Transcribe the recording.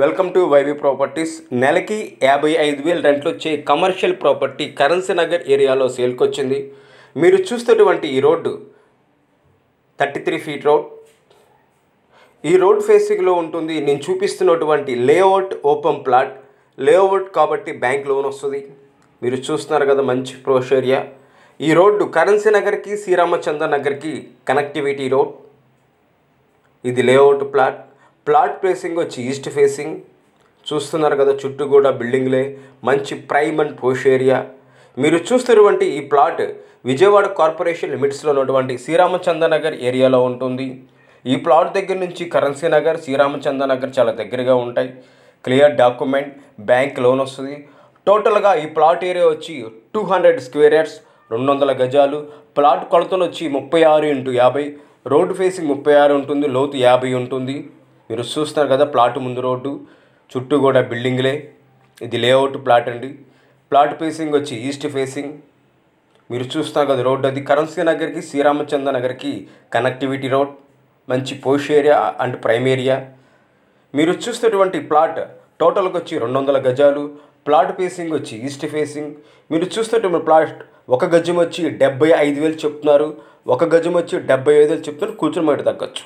Welcome to YV properties. నెలకి 55,000 రెంట్లు వచ్చే కమర్షియల్ ప్రాపర్టీ కరెన్సీ నగర్ ఏరియాలో సేల్కి వచ్చింది. మీరు చూస్తున్నటువంటి ఈ రోడ్డు 33 ఫీట్ రోడ్. ఈ రోడ్ ఫేసింగ్లో ఉంటుంది. నేను చూపిస్తున్నటువంటి లేఅవుట్ ఓపెన్ ప్లాట్. లేఅవుట్ కాబట్టి బ్యాంక్ లోన్ వస్తుంది. మీరు చూస్తున్నారు కదా, మంచి ప్రోష్ ఏరియా. ఈ రోడ్డు కరెన్సీ నగర్కి శ్రీరామచంద్ర నగర్కి కనెక్టివిటీ రోడ్. ఇది లేఅవుట్ ప్లాట్. ప్లాట్ ప్లేసింగ్ వచ్చి ఈస్ట్ ఫేసింగ్. చూస్తున్నారు కదా, చుట్టూ కూడా బిల్డింగ్లే, మంచి ప్రైమ్ అండ్ పోష్ ఏరియా. మీరు చూస్తున్నటువంటి ఈ ప్లాట్ విజయవాడ కార్పొరేషన్ లిమిట్స్లో ఉన్నటువంటి శ్రీరామచంద్ర నగర్ ఏరియాలో ఉంటుంది. ఈ ప్లాట్ దగ్గర నుంచి కరెన్సీ నగర్, శ్రీరామచంద్ర నగర్ చాలా దగ్గరగా ఉంటాయి. క్లియర్ డాక్యుమెంట్, బ్యాంక్ లోన్ వస్తుంది. టోటల్గా ఈ ప్లాట్ ఏరియా వచ్చి 200 స్క్వేర్ యార్డ్స్, 200 గజాలు. ప్లాట్ కొలతలు వచ్చి 36x50. రోడ్డు ఫేసింగ్ 36 ఉంటుంది, లోతు 50 ఉంటుంది. మీరు చూస్తున్నారు కదా, ప్లాట్ ముందు రోడ్డు, చుట్టూ కూడా బిల్డింగ్లే. ఇది లేఅవుట్ ప్లాట్ అండి. ప్లాట్ ఫేసింగ్ వచ్చి ఈస్ట్ ఫేసింగ్. మీరు చూస్తున్నారు కదా, రోడ్డు అది కరెన్సీ నగర్కి శ్రీరామచంద్ర నగర్కి కనెక్టివిటీ రోడ్. మంచి పోష్ ఏరియా అండ్ ప్రైమ్ ఏరియా. మీరు చూస్తున్నటువంటి ప్లాట్ టోటల్గా వచ్చి 200 గజాలు. ప్లాట్ ఫేసింగ్ వచ్చి ఈస్ట్ ఫేసింగ్. మీరు చూస్తున్నటువంటి ప్లాట్ ఒక గజం వచ్చి 75,000 చెప్తున్నారు. ఒక గజం వచ్చి 75,000 చెప్తున్నారు. కూర్చొని మాట తగ్గచ్చు.